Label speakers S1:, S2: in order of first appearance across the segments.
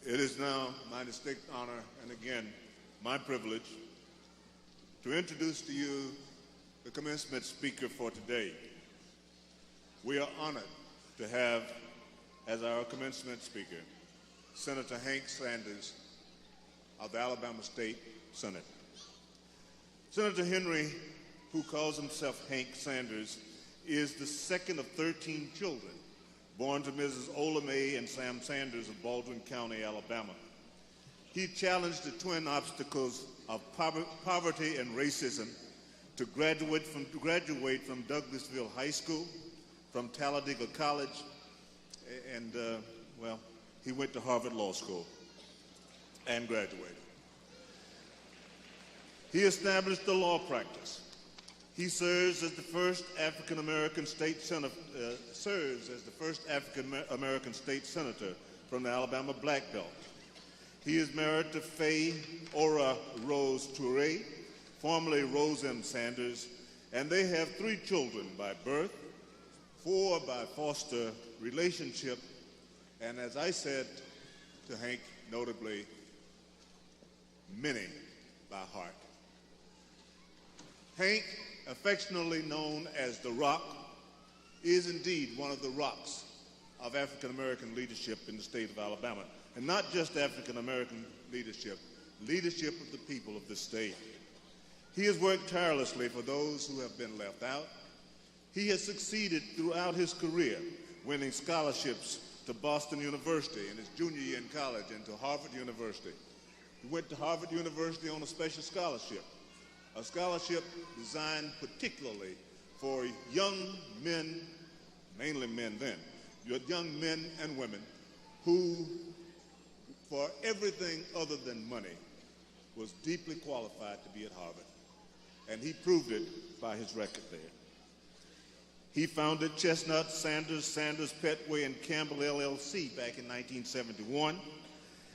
S1: It is now my distinct honor and again my privilege to introduce to you the commencement speaker for today. We are honored to have as our commencement speaker Senator Hank Sanders of the Alabama State Senate. Senator Henry, who calls himself Hank Sanders, is the second of 13 children born to Mrs. Ola Mae and Sam Sanders of Baldwin County, Alabama. He challenged the twin obstacles of poverty and racism to graduate from Douglasville High School, from Talladega College, and he went to Harvard Law School and graduated. He established the law practice. He serves as the first African-American state senator, from the Alabama Black Belt. He is married to Faye Ora Rose Toure, formerly Rose M. Sanders, and they have 3 children by birth, 4 by foster relationship, and as I said to Hank, notably, many by heart. Hank, affectionately known as the Rock, is indeed one of the rocks of African-American leadership in the state of Alabama. And not just African-American leadership of the people of the state. He has worked tirelessly for those who have been left out. He has succeeded throughout his career, winning scholarships to Boston University in his junior year in college and to Harvard University. He went to Harvard University on a special scholarship, a scholarship designed particularly for young men, mainly men then, young men and women who, for everything other than money, was deeply qualified to be at Harvard. And he proved it by his record there. He founded Chestnut, Sanders, Petway, and Campbell LLC back in 1971.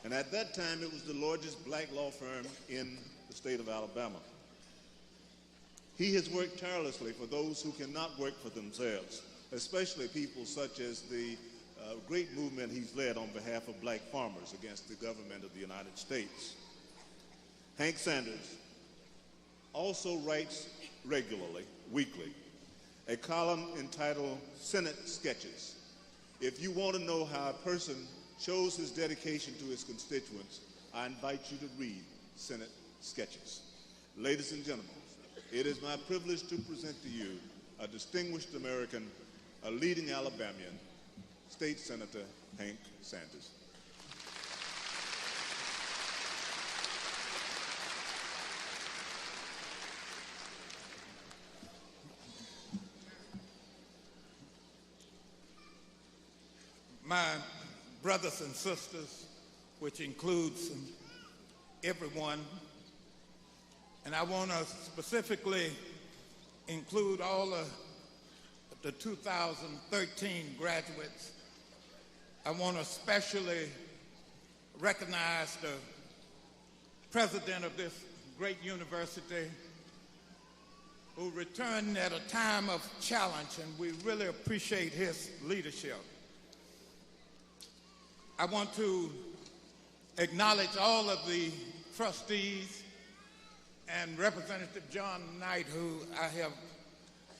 S1: And at that time, it was the largest black law firm in the state of Alabama. He has worked tirelessly for those who cannot work for themselves, especially people such as the great movement he's led on behalf of black farmers against the government of the United States. Hank Sanders also writes regularly, weekly, a column entitled Senate Sketches. If you want to know how a person shows his dedication to his constituents, I invite you to read Senate Sketches. Ladies and gentlemen, it is my privilege to present to you a distinguished American, a leading Alabamian, State Senator Hank Sanders.
S2: My brothers and sisters, which includes everyone, and I want to specifically include all of the 2013 graduates. I want to especially recognize the president of this great university who returned at a time of challenge, and we really appreciate his leadership. I want to acknowledge all of the trustees and Representative John Knight, who I have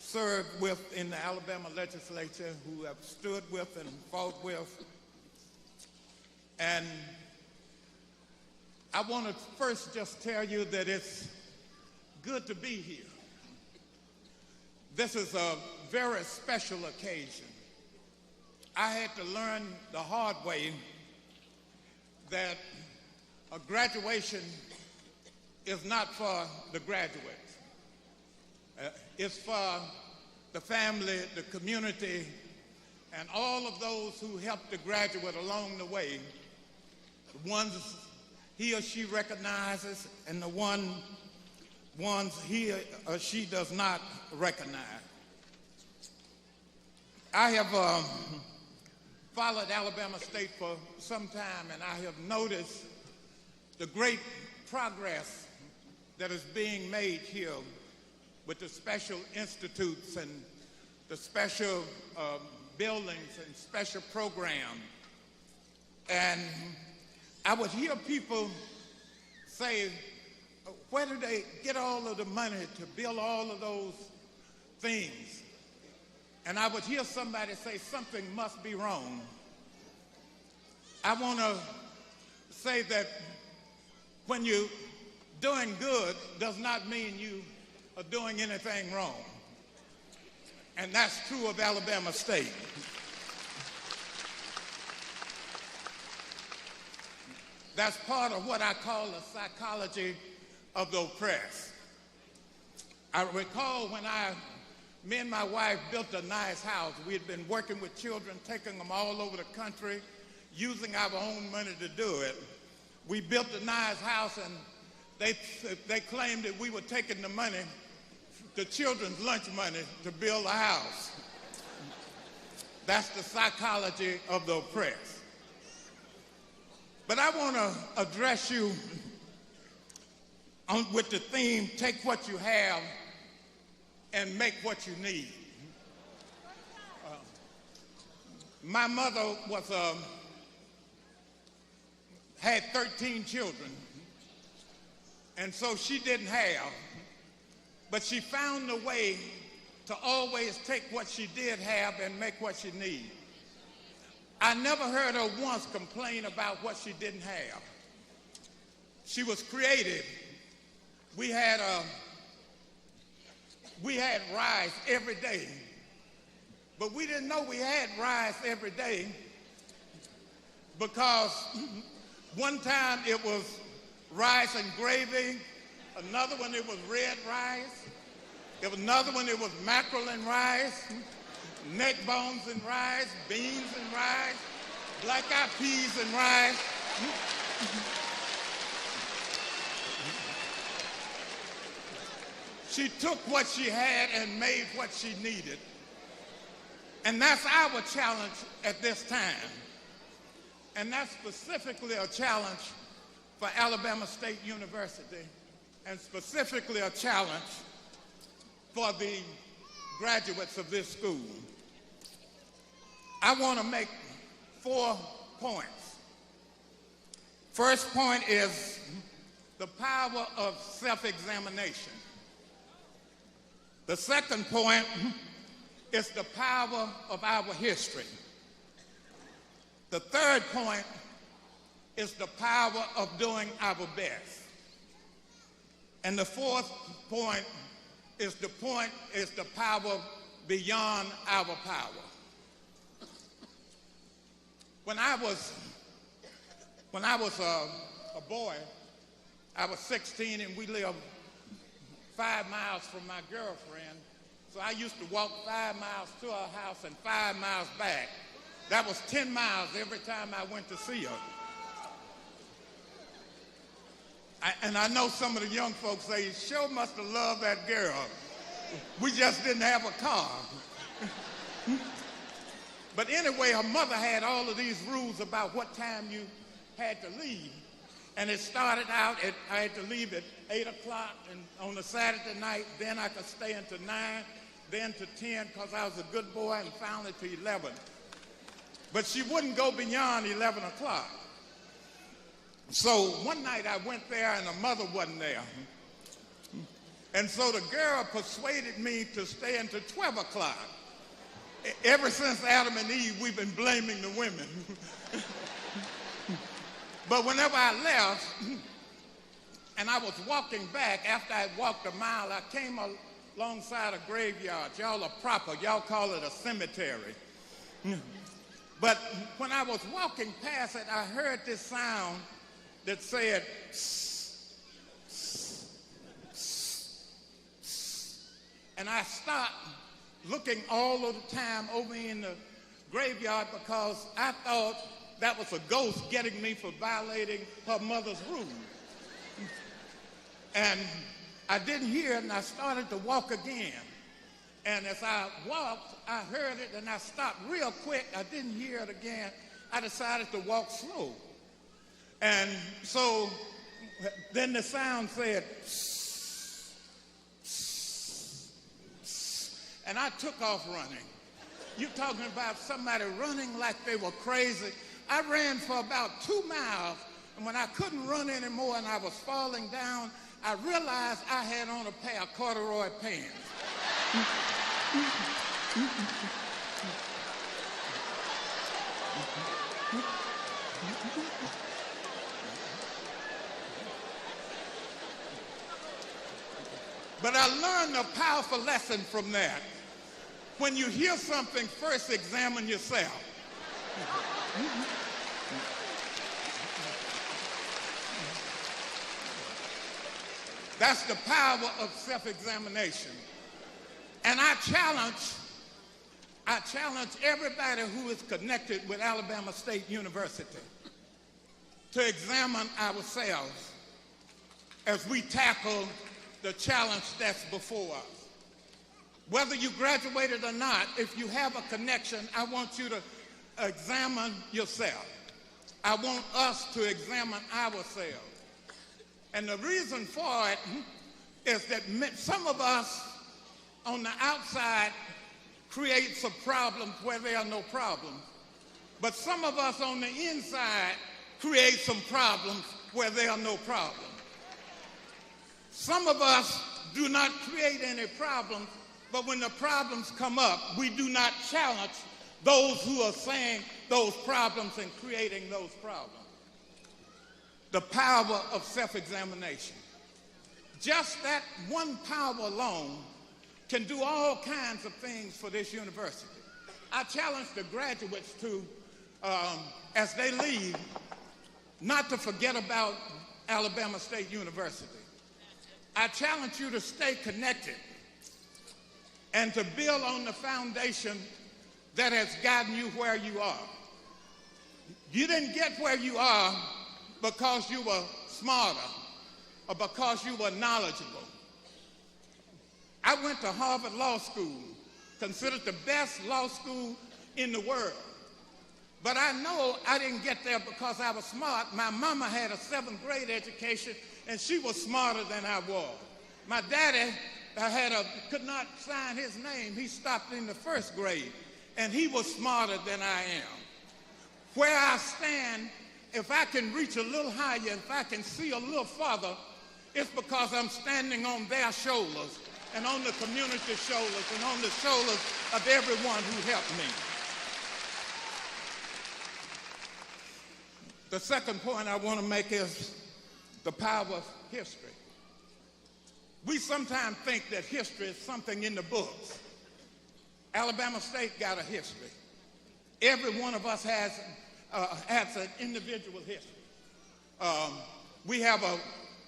S2: served with in the Alabama legislature, who have stood with and fought with. And I want to first just tell you that it's good to be here. This is a very special occasion. I had to learn the hard way that a graduation is not for the graduates. It's for the family, the community, and all of those who helped the graduate along the way, the ones he or she recognizes and the ones he or she does not recognize. I have followed Alabama State for some time, and I have noticed the great progress that is being made here with the special institutes and the special buildings and special programs. And I would hear people say, where do they get all of the money to build all of those things? And I would hear somebody say, something must be wrong. I want to say that when you're doing good does not mean you are doing anything wrong. And that's true of Alabama State. That's part of what I call the psychology of the oppressed. I recall when me and my wife built a nice house. We had been working with children, taking them all over the country, using our own money to do it. We built a nice house, and they claimed that we were taking the money, the children's lunch money, to build a house. That's the psychology of the oppressed. But I want to address you with the theme, take what you have and make what you need. My mother had 13 children, and so she didn't have, but she found a way to always take what she did have and make what she needed. I never heard her once complain about what she didn't have. She was creative. We had rice every day, but we didn't know we had rice every day because one time it was rice and gravy, another one it was red rice, there was another one it was mackerel and rice, neck bones and rice, beans and rice, black-eyed peas and rice. She took what she had and made what she needed. And that's our challenge at this time. And that's specifically a challenge for Alabama State University, and specifically a challenge for the graduates of this school. I want to make 4 points. First point is the power of self-examination. The second point is the power of our history. The third point is the power of doing our best. And the fourth point is the power beyond our power. When I was a boy, I was 16, and we lived 5 miles from my girlfriend. So I used to walk 5 miles to her house and 5 miles back. That was 10 miles every time I went to see her. And I know some of the young folks say, you sure must have loved that girl. We just didn't have a car. But anyway, her mother had all of these rules about what time you had to leave. And it started out I had to leave at 8 o'clock on a Saturday night. Then I could stay until 9, then to 10 because I was a good boy, and finally to 11. But she wouldn't go beyond 11 o'clock. So one night I went there and her mother wasn't there. And so the girl persuaded me to stay until 12 o'clock. Ever since Adam and Eve, we've been blaming the women. But whenever I left, and I was walking back, after I had walked a mile, I came alongside a graveyard. Y'all are proper. Y'all call it a cemetery. But when I was walking past it, I heard this sound that said, "Sss, sss, sss." And I stopped looking all of the time over in the graveyard because I thought that was a ghost getting me for violating her mother's rule. And I didn't hear it, and I started to walk again. And as I walked, I heard it, and I stopped real quick. I didn't hear it again. I decided to walk slow. And so then the sound said, "Psst, psst, psst," and I took off running. You're talking about somebody running like they were crazy. I ran for about 2 miles. And when I couldn't run anymore and I was falling down, I realized I had on a pair of corduroy pants. But I learned a powerful lesson from that. When you hear something, first examine yourself. That's the power of self-examination. And I challenge everybody who is connected with Alabama State University to examine ourselves as we tackle the challenge that's before us. Whether you graduated or not, if you have a connection, I want you to examine yourself. I want us to examine ourselves. And the reason for it is that some of us on the outside create some problems where there are no problems. But some of us on the inside create some problems where there are no problems. Some of us do not create any problems, but when the problems come up, we do not challenge those who are saying those problems and creating those problems. The power of self-examination. Just that one power alone can do all kinds of things for this university. I challenge the graduates to, as they leave, not to forget about Alabama State University. I challenge you to stay connected and to build on the foundation that has gotten you where you are. You didn't get where you are because you were smarter or because you were knowledgeable. I went to Harvard Law School, considered the best law school in the world. But I know I didn't get there because I was smart. My mama had a 7th grade education, and she was smarter than I was. My daddy could not sign his name. He stopped in the 1st grade, and he was smarter than I am. Where I stand, if I can reach a little higher, if I can see a little farther, it's because I'm standing on their shoulders and on the community shoulders and on the shoulders of everyone who helped me. The second point I want to make is the power of history. We sometimes think that history is something in the books. Alabama State got a history. Every one of us has an individual history. We have a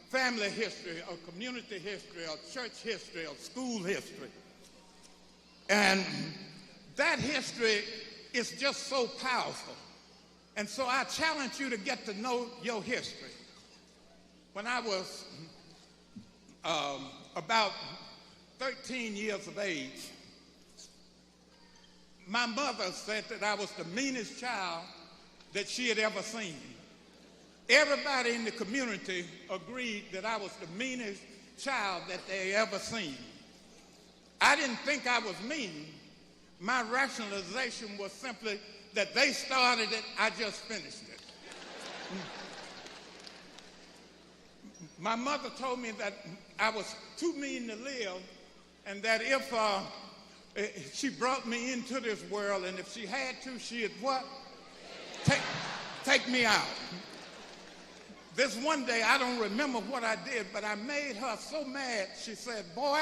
S2: family history, a community history, a church history, a school history. And that history is just so powerful. And so I challenge you to get to know your history. When I was about 13 years of age, my mother said that I was the meanest child that she had ever seen. Everybody in the community agreed that I was the meanest child that they ever seen. I didn't think I was mean. My rationalization was simply that they started it, I just finished it. My mother told me that I was too mean to live, and that if she brought me into this world, and if she had to, she'd what? Take me out. This one day, I don't remember what I did, but I made her so mad, she said, "Boy,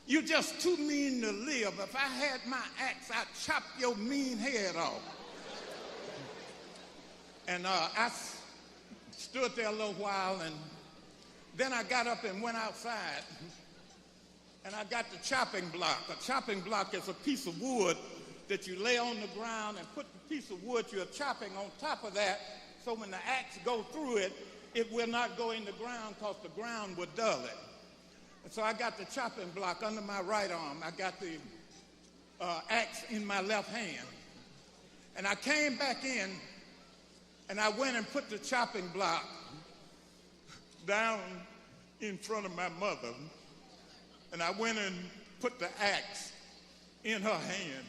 S2: you're just too mean to live. If I had my axe, I'd chop your mean head off." And I stood there a little while, and then I got up and went outside, and I got the chopping block. A chopping block is a piece of wood that you lay on the ground and put the piece of wood you're chopping on top of that, so when the axe go through it, it will not go in the ground because the ground would dull it. And so I got the chopping block under my right arm. I got the axe in my left hand. And I came back in, and I went and put the chopping block down in front of my mother. And I went and put the axe in her hand.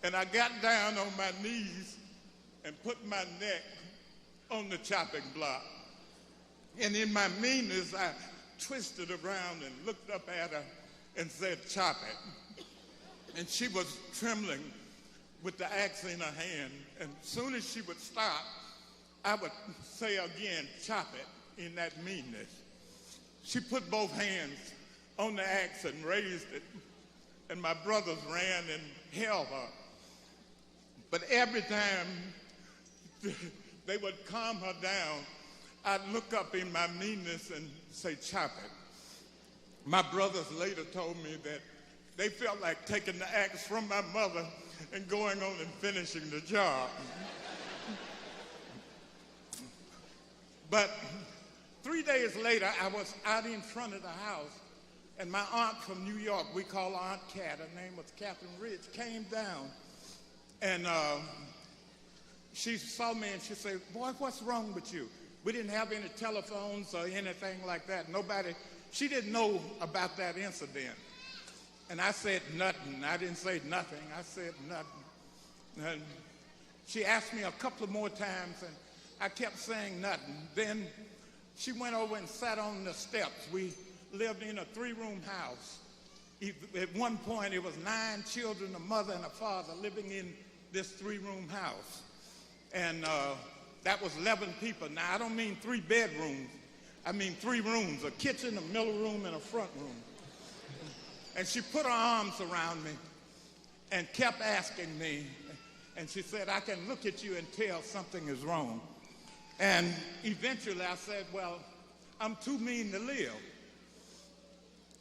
S2: And I got down on my knees and put my neck on the chopping block. And in my meanness, I twisted around and looked up at her and said, "Chop it." And she was trembling with the axe in her hand. And as soon as she would stop, I would say again, "Chop it," in that meanness. She put both hands on the axe and raised it, and my brothers ran and held her. But every time they would calm her down, I'd look up in my meanness and say, "Chop it." My brothers later told me that they felt like taking the axe from my mother and going on and finishing the job. But 3 days later, I was out in front of the house, and my aunt from New York, we call her Aunt Cat, her name was Catherine Ridge, came down, and she saw me and she said, "Boy, what's wrong with you?" We didn't have any telephones or anything like that. Nobody, she didn't know about that incident. And I said nothing. I didn't say nothing. I said nothing. And she asked me a couple of more times, and I kept saying nothing. Then she went over and sat on the steps. We lived in a 3-room house. At one point, it was 9 children, a mother and a father, living in this 3-room house. And that was 11 people. Now, I don't mean 3 bedrooms. I mean 3 rooms, a kitchen, a middle room, and a front room. And she put her arms around me and kept asking me, and she said, "I can look at you and tell something is wrong." And eventually I said, "Well, I'm too mean to live."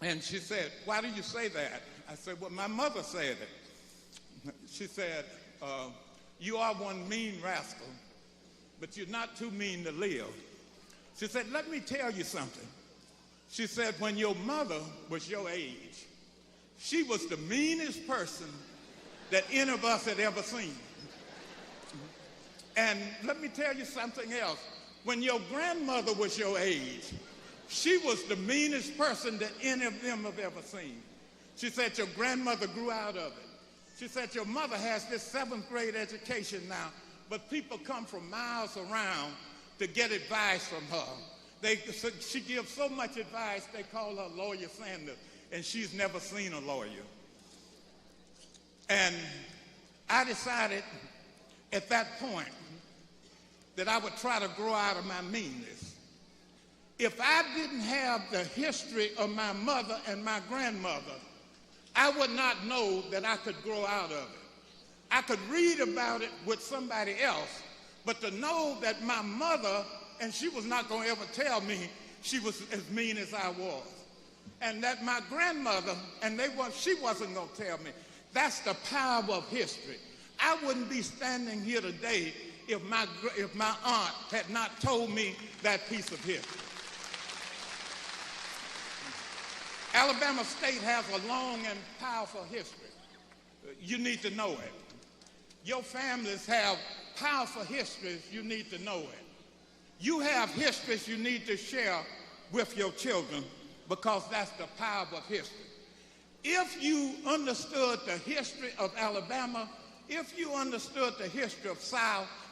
S2: And she said, "Why do you say that?" I said, "Well, my mother said it." She said, "You are one mean rascal, but you're not too mean to live." She said, "Let me tell you something." She said, "When your mother was your age, she was the meanest person that any of us had ever seen. And let me tell you something else. When your grandmother was your age, she was the meanest person that any of them have ever seen." She said, "Your grandmother grew out of it." She said, "Your mother has this 7th grade education now, but people come from miles around to get advice from her. She gives so much advice, they call her Lawyer Sanders, and she's never seen a lawyer." And I decided at that point that I would try to grow out of my meanness. If I didn't have the history of my mother and my grandmother, I would not know that I could grow out of it. I could read about it with somebody else, but to know that my mother, and she was not going to ever tell me she was as mean as I was, and that my grandmother, and she wasn't going to tell me. That's the power of history. I wouldn't be standing here today if my aunt had not told me that piece of history. Alabama State has a long and powerful history. You need to know it. Your families have powerful histories. You need to know it. You have histories you need to share with your children, because that's the power of history. If you understood the history of Alabama, if you understood the history of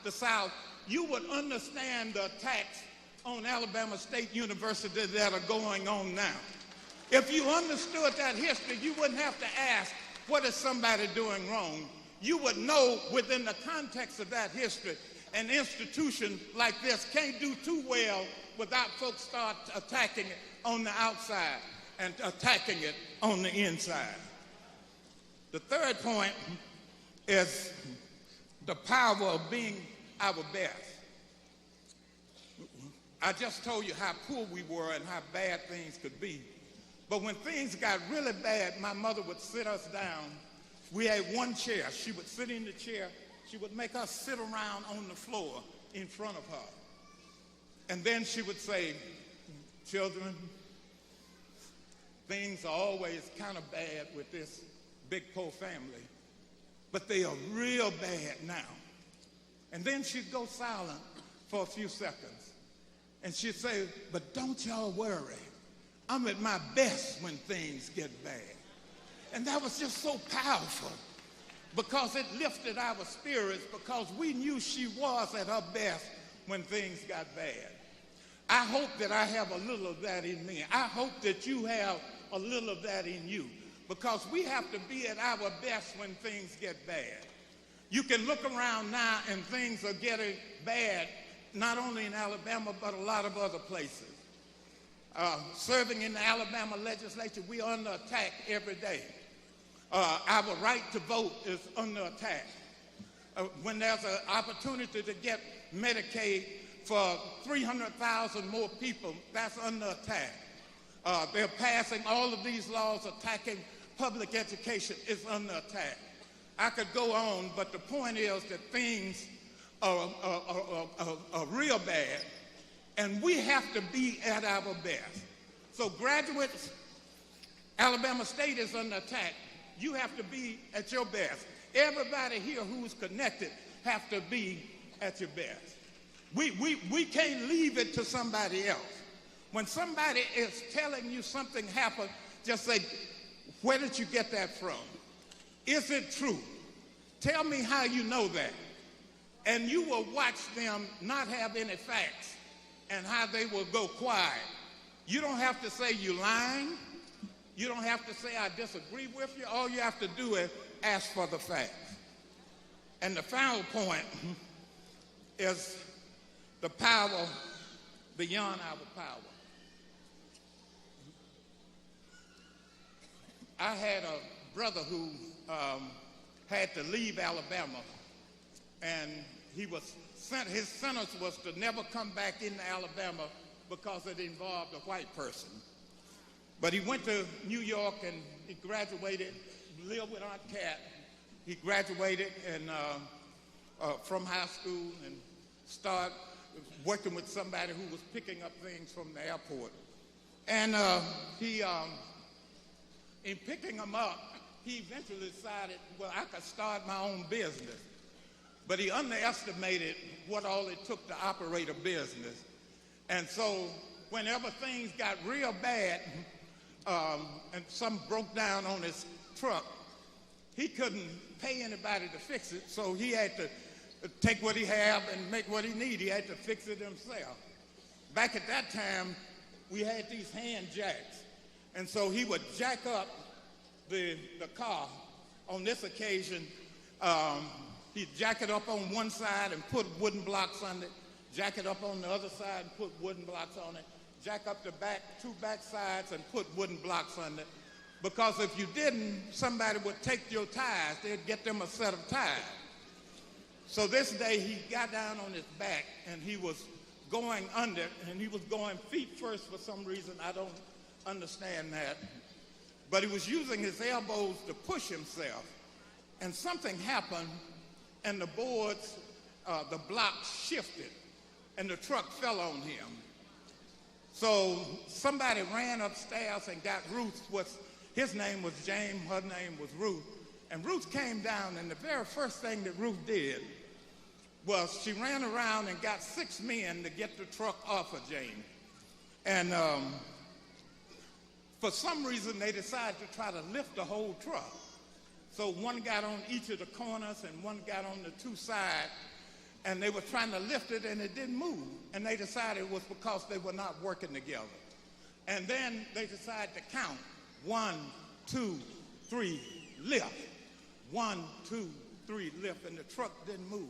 S2: the South, you would understand the attacks on Alabama State University that are going on now. If you understood that history, you wouldn't have to ask, what is somebody doing wrong? You would know within the context of that history, an institution like this can't do too well without folks start attacking it on the outside and attacking it on the inside. The third point is the power of being our best. I just told you how poor we were and how bad things could be. But when things got really bad, my mother would sit us down. We had one chair. She would sit in the chair. She would make us sit around on the floor in front of her. And then she would say, "Children, things are always kind of bad with this big poor family, but they are real bad now." And then she'd go silent for a few seconds. And she'd say, "But don't y'all worry. I'm at my best when things get bad." And that was just so powerful, because it lifted our spirits, because we knew she was at her best when things got bad. I hope that I have a little of that in me. I hope that you have a little of that in you, because we have to be at our best when things get bad. You can look around now and things are getting bad, not only in Alabama, but a lot of other places. Serving in the Alabama legislature, we are under attack every day. Our right to vote is under attack. When there's an opportunity to get Medicaid for 300,000 more people, that's under attack. They're passing all of these laws attacking public education. Is under attack. I could go on, but the point is that things are real bad, and we have to be at our best. So graduates, Alabama State is under attack. You have to be at your best. Everybody here who's connected have to be at your best. We can't leave it to somebody else. When somebody is telling you something happened, just say, where did you get that from? Is it true? Tell me how you know that. And you will watch them not have any facts and how they will go quiet. You don't have to say you're lying. You don't have to say I disagree with you. All you have to do is ask for the facts. And the final point is the power beyond our power. I had a brother who had to leave Alabama, and his sentence was to never come back into Alabama because it involved a white person. But he went to New York and he graduated, lived with Aunt Cat. He graduated and from high school and started working with somebody who was picking up things from the airport. And in picking them up, he eventually decided, well, I could start my own business. But he underestimated what all it took to operate a business. And so whenever things got real bad and something broke down on his truck, he couldn't pay anybody to fix it, so he had to take what he had and make what he needed. He had to fix it himself. Back at that time, we had these hand jacks. And so he would jack up the car. On this occasion, he'd jack it up on one side and put wooden blocks on it, jack it up on the other side and put wooden blocks on it, jack up the two back sides and put wooden blocks on it. Because if you didn't, somebody would take your tires. They'd get them a set of tires. So this day he got down on his back and he was going under, and he was going feet first for some reason. I don't understand that. But he was using his elbows to push himself. And something happened, and the boards, the blocks shifted, and the truck fell on him. So somebody ran upstairs and got Ruth. His name was James, her name was Ruth. And Ruth came down, and the very first thing that Ruth did was she ran around and got 6 men to get the truck off of James. And for some reason, they decided to try to lift the whole truck. So one got on each of the corners and one got on the two sides, and they were trying to lift it, and it didn't move. And they decided it was because they were not working together. And then they decided to count. 1, 2, 3, lift. 1, 2, 3, lift, and the truck didn't move.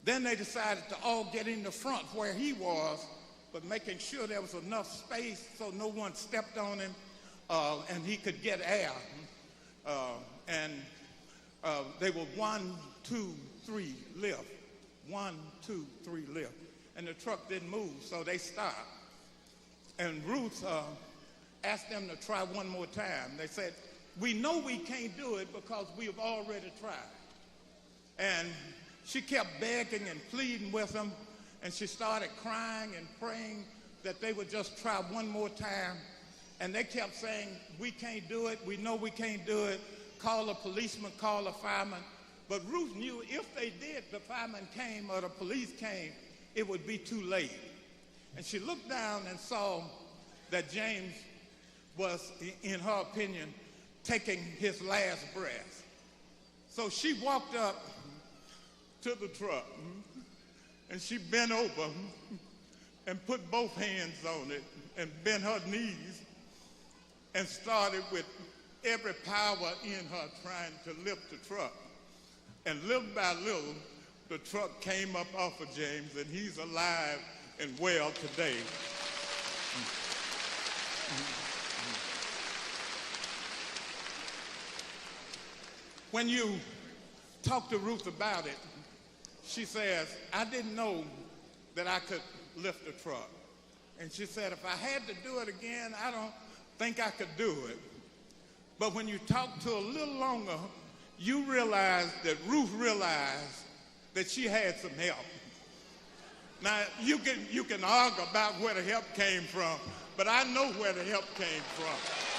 S2: Then they decided to all get in the front where he was, but making sure there was enough space so no one stepped on him and he could get air. They were 1, 2, 3, lift. 1, 2, 3, lift. And the truck didn't move, so they stopped. And Ruth asked them to try one more time. They said, we know we can't do it because we have already tried. And she kept begging and pleading with them, and she started crying and praying that they would just try one more time. And they kept saying, we can't do it, we know we can't do it, call a policeman, call a fireman. But Ruth knew if they did, the fireman came or the police came, it would be too late. And she looked down and saw that James was, in her opinion, taking his last breath. So she walked up to the truck and she bent over and put both hands on it and bent her knees and started with every power in her trying to lift the truck. And little by little, the truck came up off of James, and he's alive and well today. When you talk to Ruth about it, she says, I didn't know that I could lift a truck. And she said, if I had to do it again, I don't think I could do it. But when you talk to a little longer, you realize that Ruth realized that she had some help. Now, you can argue about where the help came from, but I know where the help came from.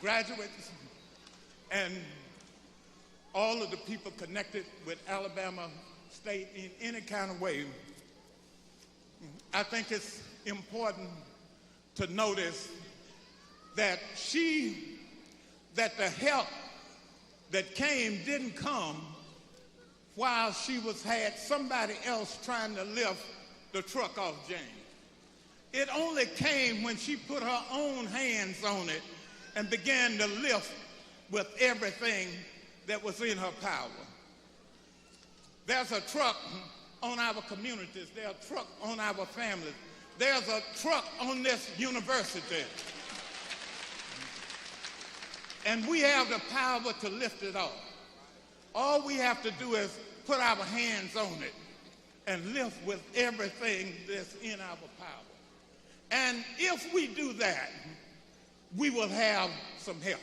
S2: Graduates and all of the people connected with Alabama State in any kind of way, I think it's important to notice that the help that came didn't come while she had somebody else trying to lift the truck off James. It only came when she put her own hands on it and began to lift with everything that was in her power. There's a truck on our communities. There's a truck on our families. There's a truck on this university. And we have the power to lift it off. All we have to do is put our hands on it and lift with everything that's in our power. And if we do that, we will have some help.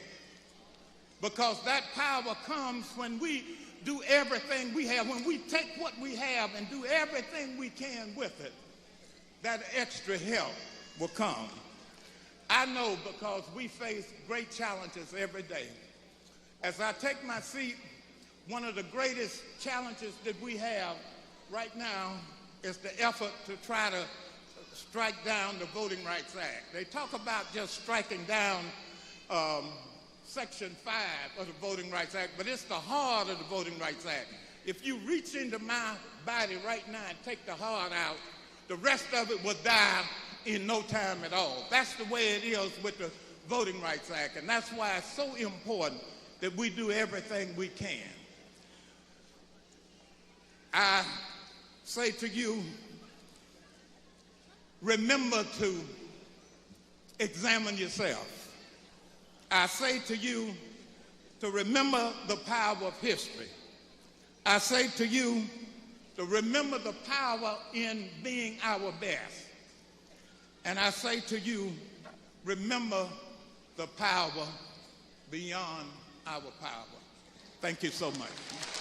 S2: Because that power comes when we do everything we have, when we take what we have and do everything we can with it, that extra help will come. I know because we face great challenges every day. As I take my seat, one of the greatest challenges that we have right now is the effort to try to strike down the Voting Rights Act. They talk about just striking down Section 5 of the Voting Rights Act, but it's the heart of the Voting Rights Act. If you reach into my body right now and take the heart out, the rest of it will die in no time at all. That's the way it is with the Voting Rights Act, and that's why it's so important that we do everything we can. I say to you, remember to examine yourself. I say to you to remember the power of history. I say to you to remember the power in being our best. And I say to you, remember the power beyond our power. Thank you so much.